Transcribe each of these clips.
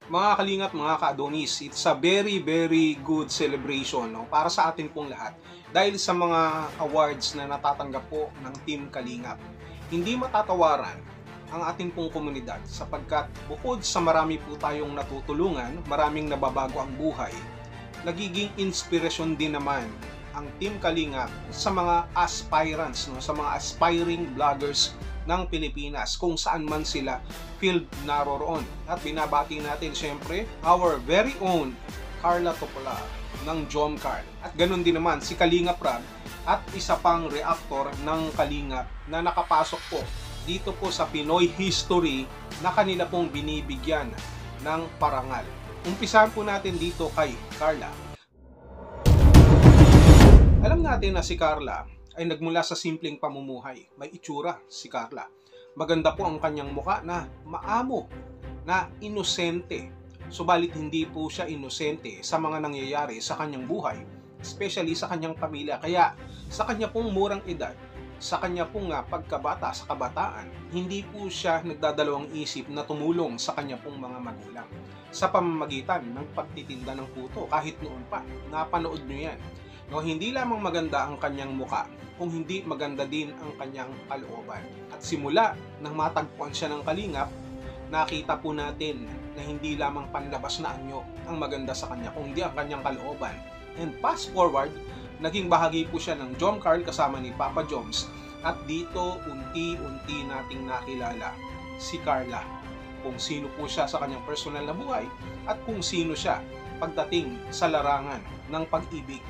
Mga kalingap, mga ka-Adonis, it's a very good celebration, no, para sa atin pong lahat dahil sa mga awards na natatanggap po ng Team Kalingap. Hindi matatawaran ang ating pong komunidad sapagkat bukod sa marami po tayong natutulungan, maraming nababago ang buhay, nagiging inspirasyon din naman ang Team Kalingap sa mga aspirants, no, sa mga aspiring vloggers ng Pilipinas kung saan man sila field naroroon. At binabati natin siyempre our very own Carla Topolar ng Jomcar. At ganun din naman si Kalingap Rab at isa pang reactor ng Kalingap na nakapasok po dito po sa Pinoy History na kanila pong binibigyan ng parangal. Umpisahan po natin dito kay Carla. Alam natin na si Carla ay nagmula sa simpleng pamumuhay. May itsura si Carla. Maganda po ang kanyang muka na maamo, na inosente. Subalit hindi po siya inosente sa mga nangyayari sa kanyang buhay, especially sa kanyang pamilya. Kaya sa kanya pong murang edad, sa kanya pong pagkabata, sa kabataan, hindi po siya nagdadalawang isip na tumulong sa kanya pong mga magulang sa pamamagitan ng pagtitinda ng puto. Kahit noon pa, napanood nyo yan. No, hindi lamang maganda ang kanyang muka, kung hindi maganda din ang kanyang kalooban. At simula nang matagpuan siya ng Kalingap, nakita po natin na hindi lamang panlabas na anyo ang maganda sa kanya, kung hindi ang kanyang kalooban. And fast forward, naging bahagi po siya ng Jomcar kasama ni Papa Joms, at dito unti-unti nating nakilala si Carla, kung sino po siya sa kanyang personal na buhay at kung sino siya pagdating sa larangan ng pag-ibig.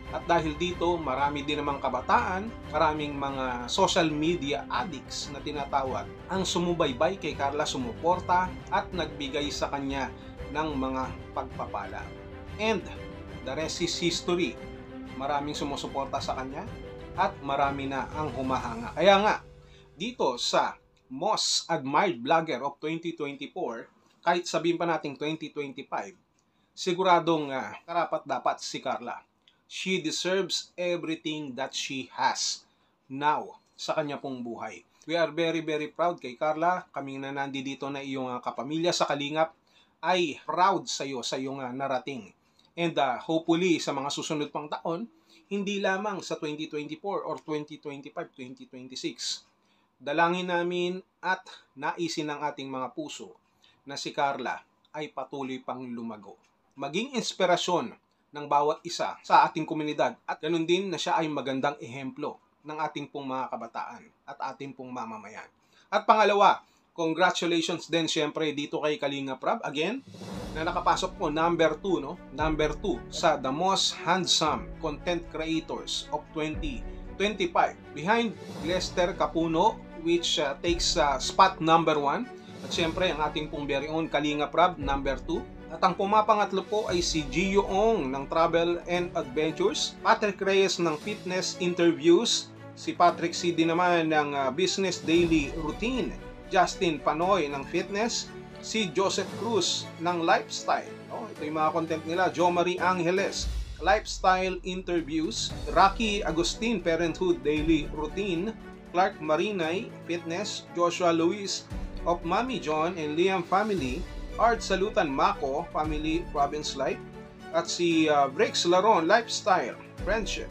At dahil dito, marami din namang kabataan, maraming mga social media addicts na tinatawag ang sumubaybay kay Carla, sumuporta at nagbigay sa kanya ng mga pagpapala. And the rest is history. Maraming sumusuporta sa kanya at marami na ang humahanga. Kaya nga, dito sa Most Admired Vlogger of 2024, kahit sabihin pa natin 2025, siguradong karapat dapat si Carla. She deserves everything that she has now sa kanya pong buhay. We are very proud kay Carla. Kaming na nandito na iyong kapamilya sa Kalingap ay proud sa iyo, sa iyong narating. And hopefully sa mga susunod pang taon, hindi lamang sa 2024 or 2025, 2026. Dalangin namin at naisin ng ating mga puso na si Carla ay patuloy pang lumago. Maging inspirasyon ng bawat isa sa ating komunidad at ganun din na siya ay magandang ehemplo ng ating pong mga kabataan at ating pong mamamayan. At pangalawa, congratulations din syempre dito kay Kalingap Rab again na nakapasok po number 2, no? Number 2 sa The Most Handsome Content Creators of 2025 behind Lester Capuno, which takes spot number 1, at syempre ang ating pong very own Kalingap Rab number 2. At ang pumapangatlo po ay si Gio Ong ng Travel and Adventures, Patrick Reyes ng Fitness Interviews, si Patrick CD naman ng Business Daily Routine, Justin Panoy ng Fitness, si Joseph Cruz ng Lifestyle. Ito yung mga content nila. Jo Marie Angeles, Lifestyle Interviews, Rocky Agustin, Parenthood Daily Routine, Clark Marinay, Fitness, Joshua Luis of Mami John and Liam Family, Art Salutan Mako, Family Province Life, at si Brix Laron, Lifestyle, Friendship,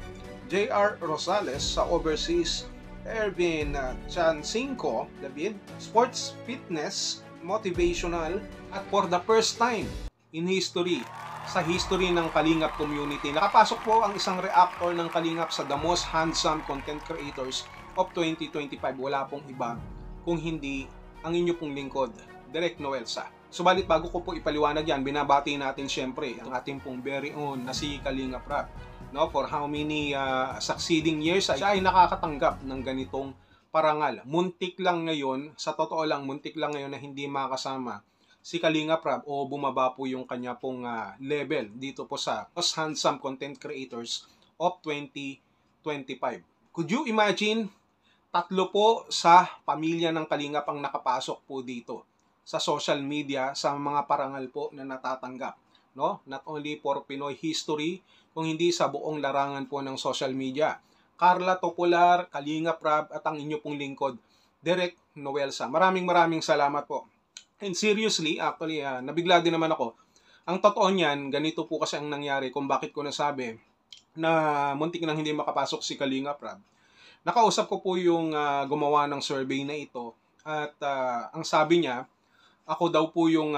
J.R. Rosales sa Overseas, Ervin Chancinco, David, Sports Fitness, Motivational, at for the first time in history, sa history ng Kalingap community, nakapasok po ang isang reactor ng Kalingap sa The Most Handsome Content Creators of 2025. Wala pong iba kung hindi ang inyo pong lingkod, Direk Noelsa. Subalit bago ko po ipaliwanag yan, binabati natin syempre ang ating pong very own na si Kalingap Rab. No, for how many succeeding years siya ay nakakatanggap ng ganitong parangal. Muntik lang ngayon, sa totoo lang, muntik lang ngayon na hindi makasama si Kalingap Rab o bumaba po yung kanya pong level dito po sa Most Handsome Content Creators of 2025. Could you imagine, tatlo po sa pamilya ng Kalingap ang nakapasok po dito sa social media sa mga parangal po na natatanggap, no? Not only for Pinoy history, kung hindi sa buong larangan po ng social media. Carla Topolar, Kalingap Rab, at ang inyo pong lingkod, Direk Noelsa. Maraming salamat po. And seriously, actually, nabigla din naman ako. Ang totoo niyan, ganito po kasi ang nangyari kung bakit ko nasabi na muntik nang hindi makapasok si Kalinga Prab. Nakausap ko po yung gumawa ng survey na ito at ang sabi niya, ako daw po yung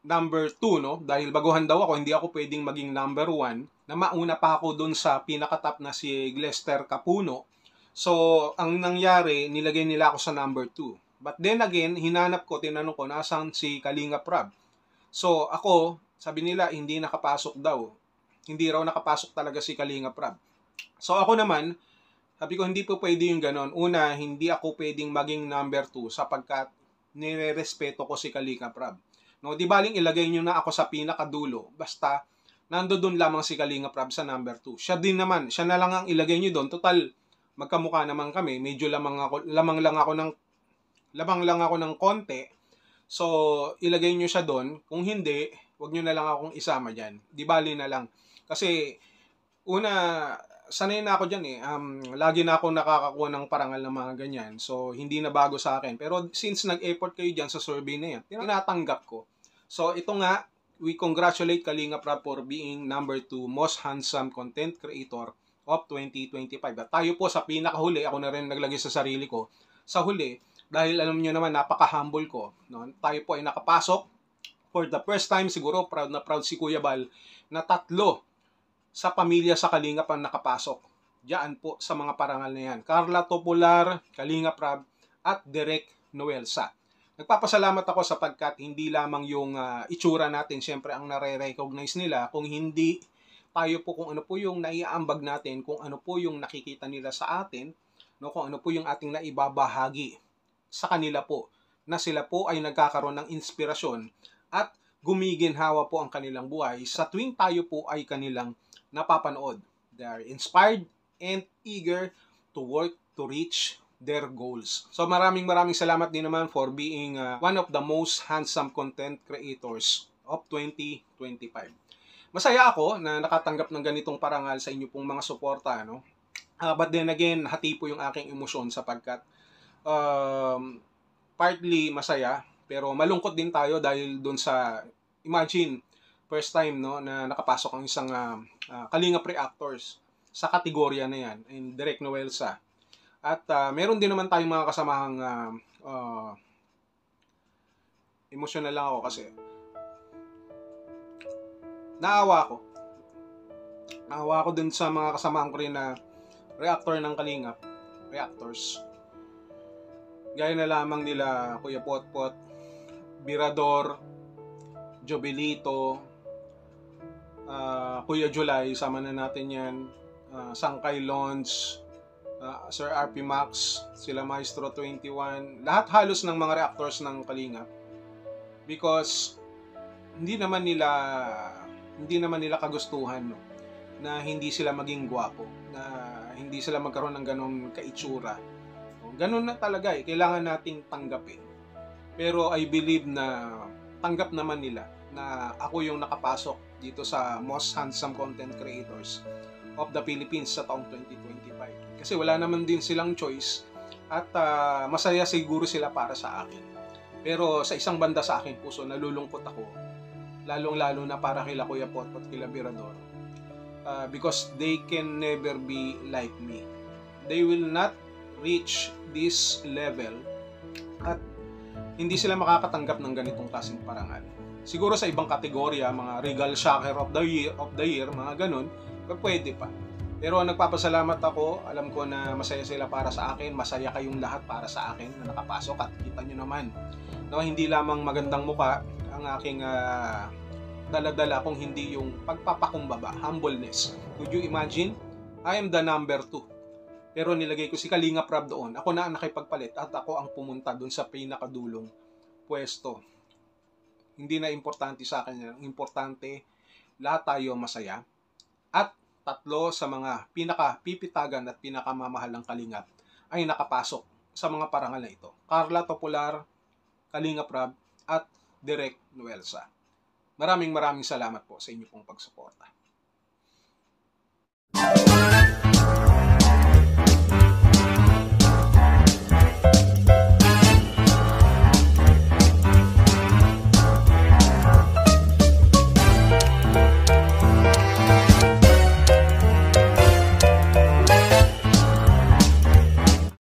number 2, no? Dahil baguhan daw ako, hindi ako pwedeng maging number 1 na mauna pa ako dun sa pinakatap na si Glester Capuno. So, ang nangyari, nilagay nila ako sa number 2. But then again, hinanap ko, tinanong ko, nasaan si Kalinga Prab? So, ako, sabi nila, hindi nakapasok daw. Hindi raw nakapasok talaga si Kalinga Prab. So, ako naman, sabi ko, hindi po pwede yung ganon. Una, hindi ako pwedeng maging number 2 sapagkat nire-respeto ko si Kalinga Prab. No, di baling ilagay nyo na ako sa pinakadulo. Basta, nandoon lamang si Kalinga Prab sa number 2. Siya din naman, siya na lang ang ilagay nyo doon. Total, magkamukha naman kami. Medyo lamang lang ako ng konti. So, ilagay nyo siya doon. Kung hindi, wag nyo na lang akong isama dyan. Di bali na lang. Kasi, una, sanay na ako dyan eh. Lagi na ako nakakakuha ng parangal ng mga ganyan. So, hindi na bago sa akin. Pero since nag-effort kayo dyan sa survey na yan, tinatanggap ko. So, ito nga, we congratulate Kalinga Prab for being number 2 most handsome content creator of 2025. At tayo po sa pinakahuli, ako na rin naglagay sa sarili ko, sa huli, dahil alam niyo naman, napaka-humble ko. No? Tayo po ay nakapasok. For the first time, siguro, proud na proud si Kuya Bal, na 3 sa pamilya sa Kalinga ang nakapasok. Diyan po sa mga parangal na yan. Carla Topular, Kalinga Prab, at Direk Noelsa. Nagpapasalamat ako sapagkat hindi lamang yung itsura natin, syempre ang nare-recognize nila, kung hindi tayo po kung ano po yung naiaambag natin, kung ano po yung nakikita nila sa atin, no, kung ano po yung ating naibabahagi sa kanila po, na sila po ay nagkakaroon ng inspirasyon at gumiginhawa po ang kanilang buhay sa tuwing tayo po ay kanilang napapanood. They are inspired and eager to work to reach their goals. So maraming salamat din naman for being one of the most handsome content creators of 2025. Masaya ako na nakatanggap ng ganitong parangal sa inyo pong mga suporta, no? But then again, hati po yung aking emosyon sapagkat partly masaya, pero malungkot din tayo dahil doon sa, imagine, first time, no, na nakapasok ang isang Kalinga Pre-Actors sa kategorya na yan, in Direk Noelsa. At meron din naman tayong mga kasamahang emotional lang ako kasi naawa ako dun sa mga kasamahan ko rin na reactor ng Kalinga Reactors. Gaya na lamang nila Kuya Potpot, Birador, Jobilito, Kuya July, sama na natin yan, Sangkay Lons, Sir RP Max, sila Maestro 21, lahat halos ng mga reactors ng Kalinga. Because hindi naman nila kagustuhan, no, na hindi sila maging gwapo, na hindi sila magkaroon ng ganong kaitsura. Ganon na talaga eh, kailangan nating tanggapin. Pero I believe na tanggap naman nila na ako yung nakapasok dito sa most handsome content creators of the Philippines sa taong 2025. Kasi wala naman din silang choice at masaya siguro sila para sa akin. Pero sa isang banda sa aking puso, nalulungkot ako. Lalong-lalo na para kila Kuya Potpot, kila Birador. Because they can never be like me. They will not reach this level at hindi sila makakatanggap ng ganitong klaseng parangal. Siguro sa ibang kategorya, mga Regal Shocker of the Year, mga ganun, pwede pa. Pero nagpapasalamat ako, alam ko na masaya sila para sa akin, masaya kayong lahat para sa akin na nakapasok at kita nyo naman. No, hindi lamang magandang muka ang aking dala-dala kung hindi yung pagpapakumbaba, humbleness. Could you imagine? I am the number 2. Pero nilagay ko si Kalinga Prab doon. Ako na ang nakipagpalit at ako ang pumunta doon sa pinakadulong pwesto. Hindi na importante sa akin. Ang importante, lahat tayo masaya. At 3 sa mga pinaka-pipitagan at pinakamamahalang kalingap ay nakapasok sa mga parangal na ito. Carla Topular, Kalinga Prab, at Direk Noelsa. Maraming salamat po sa inyo pong pagsuporta.